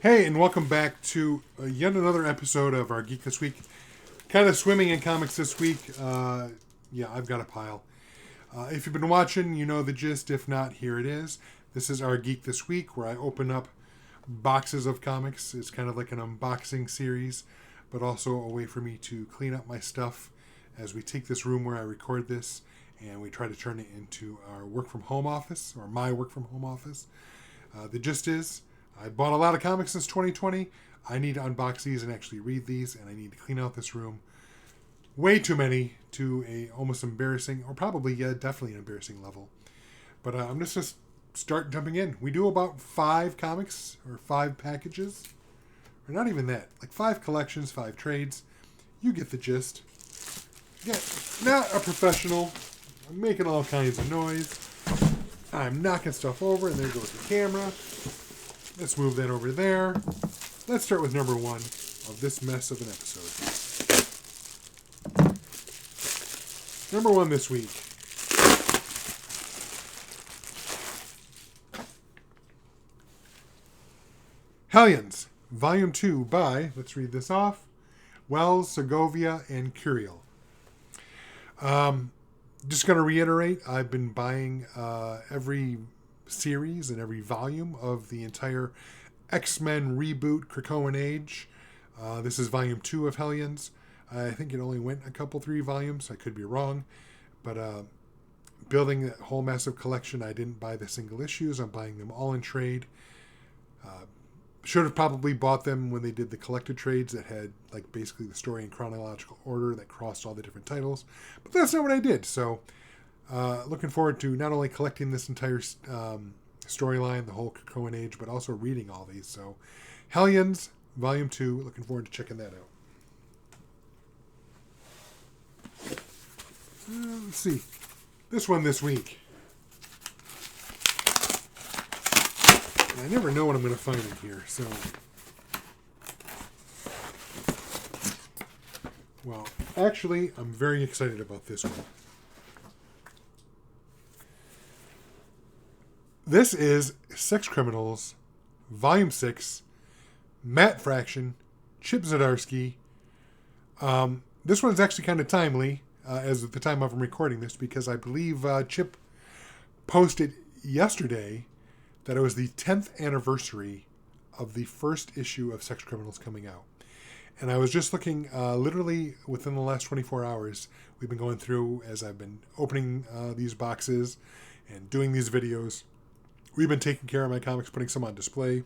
Hey, and welcome back to yet another episode of our Geek This Week. Kind of swimming in comics this week. I've got a pile. If you've been watching, you know the gist. If not, here it is. This is our Geek This Week, where I open up boxes of comics. It's kind of like an unboxing series, but also a way for me to clean up my stuff as we take this room where I record this and we try to turn it into our work from home office, or my work from home office. The gist is, I bought a lot of comics since 2020. I need to unbox these and actually read these, and I need to clean out this room. Way too many to a almost embarrassing, or probably, definitely an embarrassing level. But I'm just going to start jumping in. We do about 5 comics, or 5 packages. Or not even that. Like 5 collections, 5 trades. You get the gist. Yeah, not a professional. I'm making all kinds of noise. I'm knocking stuff over, and there goes the camera. Let's move that over there. Let's start with number 1 of this mess of an episode. Number 1 this week. Hellions, Volume 2 by, let's read this off, Wells, Segovia, and Curiel. Just going to reiterate, I've been buying every series and every volume of the entire X-Men reboot Krakoan Age. This is volume 2 of Hellions. I think it only went a couple 3 volumes. I could be wrong, but building that whole massive collection, I didn't buy the single issues. I'm buying them all in trade. Should have probably bought them when they did the collected trades that had like basically the story in chronological order that crossed all the different titles, but that's not what I did. So looking forward to not only collecting this entire storyline, the whole Krakoan Age, but also reading all these. So Hellions, Volume 2, looking forward to checking that out. Let's see. This one this week. I never know what I'm going to find in here, so... Well, actually, I'm very excited about this one. This is Sex Criminals, Volume 6, Matt Fraction, Chip Zdarsky. This one's actually kind of timely, as at the time of recording this, because I believe Chip posted yesterday that it was the 10th anniversary of the first issue of Sex Criminals coming out. And I was just looking, literally within the last 24 hours, we've been going through, as I've been opening these boxes and doing these videos. We've been taking care of my comics, putting some on display.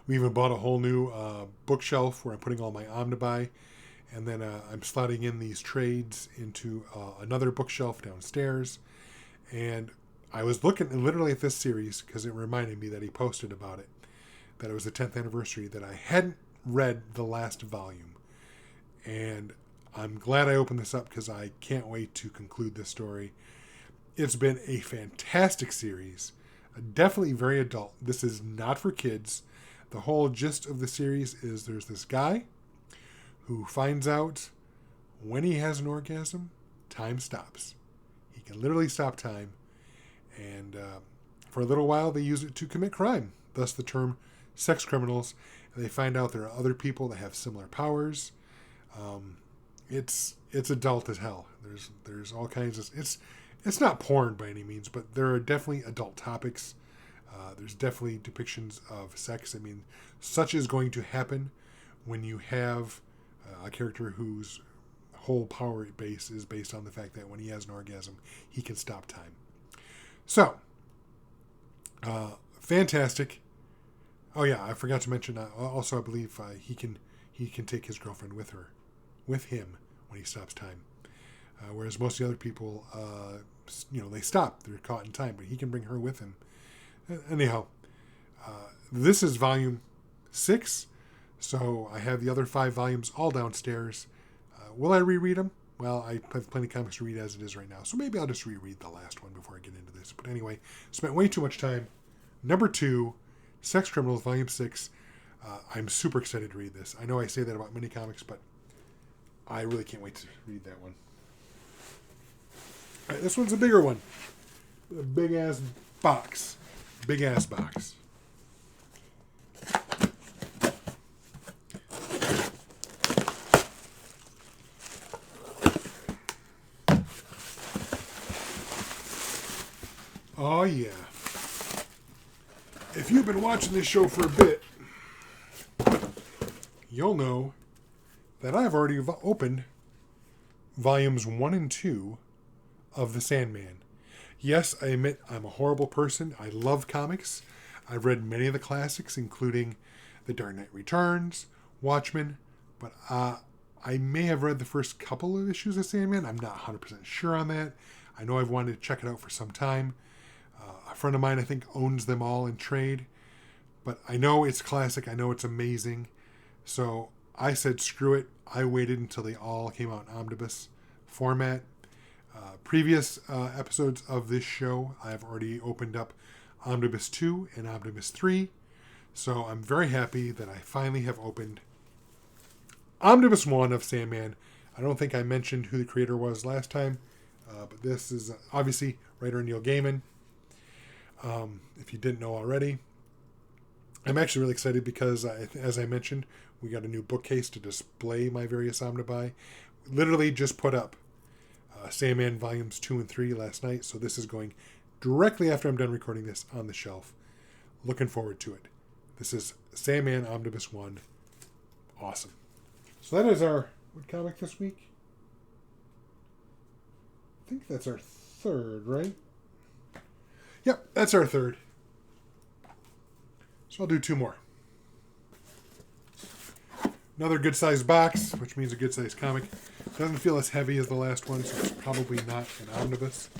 We even bought a whole new bookshelf where I'm putting all my Omnibuy. And then I'm slotting in these trades into another bookshelf downstairs. And I was looking literally at this series because it reminded me that he posted about it, that it was the 10th anniversary, that I hadn't read the last volume. And I'm glad I opened this up because I can't wait to conclude this story. It's been a fantastic series, definitely very adult. This is not for kids. The whole gist of the series is there's this guy who finds out when he has an orgasm, time stops. He can literally stop time. And for a little while, they use it to commit crime. Thus the term sex criminals. And they find out there are other people that have similar powers. It's adult as hell. There's all kinds of... It's not porn by any means, but there are definitely adult topics. There's definitely depictions of sex. I mean, such is going to happen when you have a character whose whole power base is based on the fact that when he has an orgasm, he can stop time. So, fantastic. Oh yeah, I forgot to mention. Also, I believe he can take his girlfriend with him when he stops time. Whereas most of the other people, they stop. They're caught in time, but he can bring her with him. Anyhow, this is volume 6, so I have the other 5 volumes all downstairs. Will I reread them? Well, I have plenty of comics to read as it is right now, so maybe I'll just reread the last one before I get into this. But anyway, spent way too much time. Number 2, Sex Criminals, Volume 6. I'm super excited to read this. I know I say that about many comics, but I really can't wait to read that one. All right, this one's a bigger one. A big-ass box. Big-ass box. you've been watching this show for a bit, you'll know that I've already opened volumes 1 and 2 of The Sandman. Yes, I admit I'm a horrible person. I love comics. I've read many of the classics, including The Dark Knight Returns, Watchmen, but I may have read the first couple of issues of Sandman. I'm not 100% sure on that. I know I've wanted to check it out for some time. A friend of mine, I think, owns them all in trade, but I know it's classic. I know it's amazing. So I said, screw it. I waited until they all came out in omnibus format. Previous episodes of this show, I've already opened up Omnibus 2 and Omnibus 3. So I'm very happy that I finally have opened Omnibus 1 of Sandman. I don't think I mentioned who the creator was last time, but this is obviously writer Neil Gaiman. If you didn't know already. I'm actually really excited because, as I mentioned, we got a new bookcase to display my various omnibuy. Literally just put up Sandman Volumes 2 and 3 last night, so this is going directly after I'm done recording this on the shelf. Looking forward to it. This is Sandman Omnibus 1. Awesome. So that is our what comic this week? I think that's our third, right? Yep, that's our third. So I'll do 2 more. Another good-sized box, which means a good-sized comic. Doesn't feel as heavy as the last one, so it's probably not an omnibus.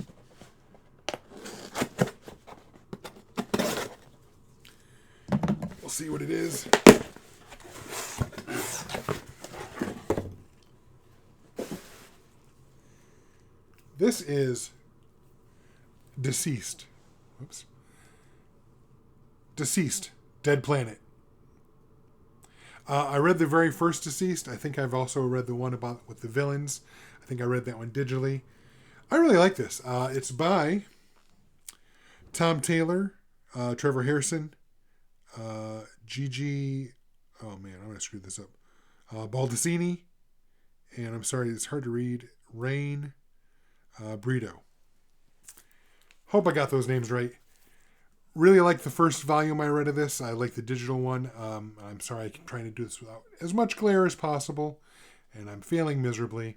We'll see what it is. This is Deceased. Oops. Deceased. Dead Planet. I read the very first Deceased. I think I've also read the one about with the villains. I think I read that one digitally. I really like this. It's by Tom Taylor, Trevor Harrison, Gigi. Oh man, I'm gonna screw this up. Baldacini, and I'm sorry, it's hard to read. Rain, Brito. Hope I got those names right. Really like the first volume I read of this. I like the digital one. I'm sorry, I'm trying to do this without as much glare as possible, and I'm failing miserably.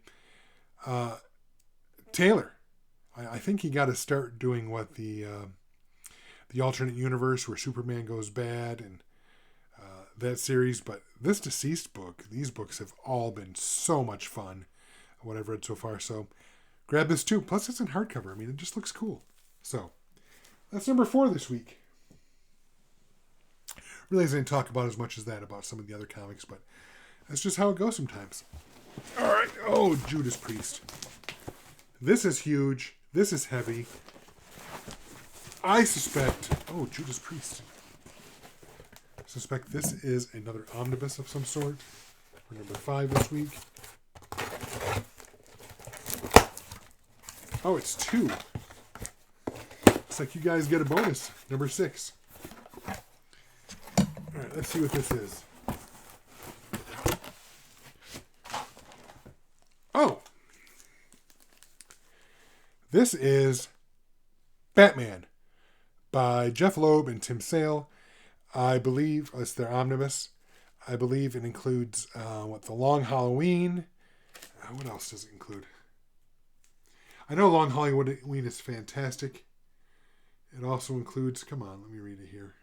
Taylor, I think he got to start doing what the alternate universe where Superman goes bad and that series. But this Deceased book, these books have all been so much fun. What I've read so far. So grab this too. Plus, it's in hardcover. I mean, it just looks cool. So. That's number 4 this week. Really, I didn't talk about as much as that about some of the other comics, but that's just how it goes sometimes. All right. Oh, Judas Priest. This is huge. This is heavy. I suspect... Oh, Judas Priest. I suspect this is another omnibus of some sort. For number 5 this week. Oh, it's 2. Looks like you guys get a bonus. Number 6. Alright, let's see what this is. Oh! This is Batman by Jeff Loeb and Tim Sale. I believe it's their omnibus. I believe it includes The Long Halloween. What else does it include? I know Long Halloween is fantastic. It also includes, come on, let me read it here.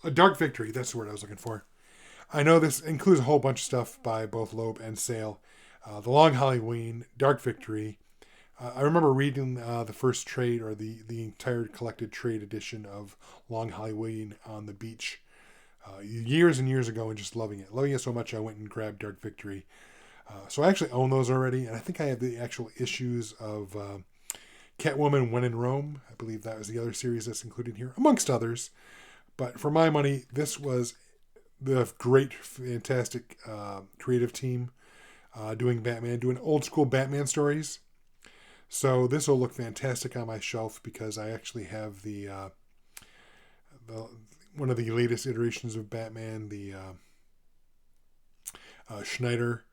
A Dark Victory, that's the word I was looking for. I know this includes a whole bunch of stuff by both Loeb and Sale. The Long Halloween, Dark Victory. I remember reading the first trade, or the entire collected trade edition of Long Halloween on the beach years and years ago and just loving it. Loving it so much I went and grabbed Dark Victory. So I actually own those already, and I think I have the actual issues of Catwoman When in Rome. I believe that was the other series that's included here, amongst others. But for my money, this was the great, fantastic creative team doing Batman, doing old school Batman stories. So this will look fantastic on my shelf because I actually have the one of the latest iterations of Batman, the Schneider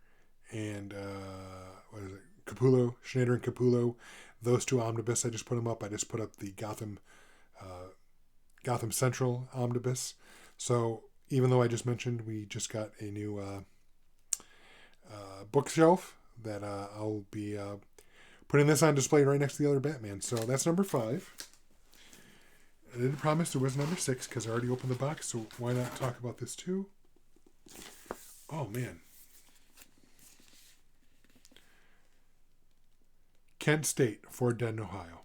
and what is it? Capullo, Schneider and Capullo. those two omnibus. I just put them up. I just put up the Gotham Central omnibus. So even though I just mentioned we just got a new bookshelf that I'll be putting this on display right next to the other Batman. So that's number 5. I didn't promise there was number 6 because I already opened the box, so why not talk about this too? Oh, man. Kent State, Fort Denton, Ohio.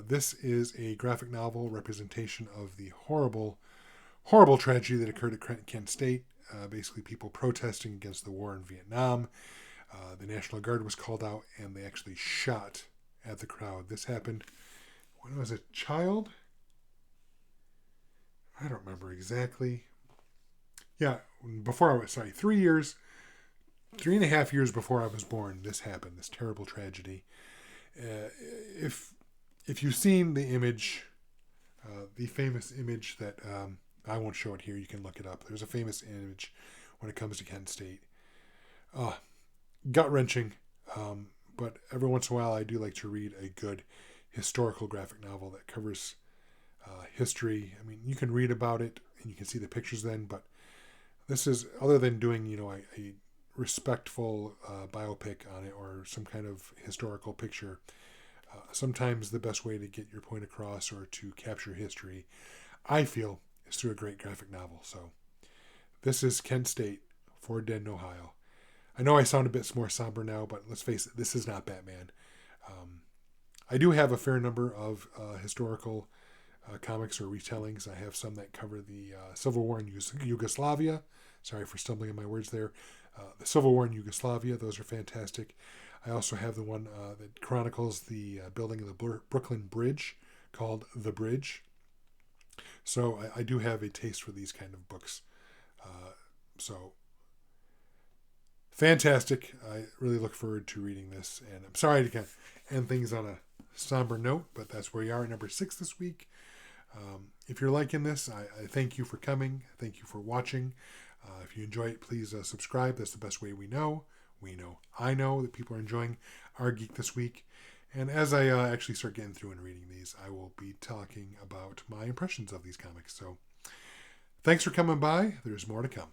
This is a graphic novel representation of the horrible, horrible tragedy that occurred at Kent State. Basically, people protesting against the war in Vietnam. The National Guard was called out, and they actually shot at the crowd. This happened when I was a child. I don't remember exactly. Yeah, before I was, 3.5 years before I was born, this happened, this terrible tragedy. If you've seen the image, the famous image that, I won't show it here, you can look it up. There's a famous image when it comes to Kent State. Gut-wrenching, but every once in a while I do like to read a good historical graphic novel that covers history. I mean, you can read about it and you can see the pictures then, but this is, other than doing, a respectful biopic on it or some kind of historical picture, sometimes the best way to get your point across or to capture history, I feel, is through a great graphic novel. So this is Kent State, Fort Denton, Ohio. I know I sound a bit more somber now, but let's face it, this is not Batman. I do have a fair number of historical comics or retellings. I have some that cover the Civil War in Yugoslavia. Sorry for stumbling in my words there. The Civil War in Yugoslavia, those are fantastic. I also have the one that chronicles the building of the Brooklyn Bridge called The Bridge. So I do have a taste for these kind of books. So fantastic. I really look forward to reading this. And I'm sorry to kind of end things on a somber note, but that's where we are at number 6 this week. If you're liking this, I thank you for coming. Thank you for watching. If you enjoy it, please subscribe. That's the best way we know. I know that people are enjoying our Geek this week. And as I actually start getting through and reading these, I will be talking about my impressions of these comics. So thanks for coming by. There's more to come.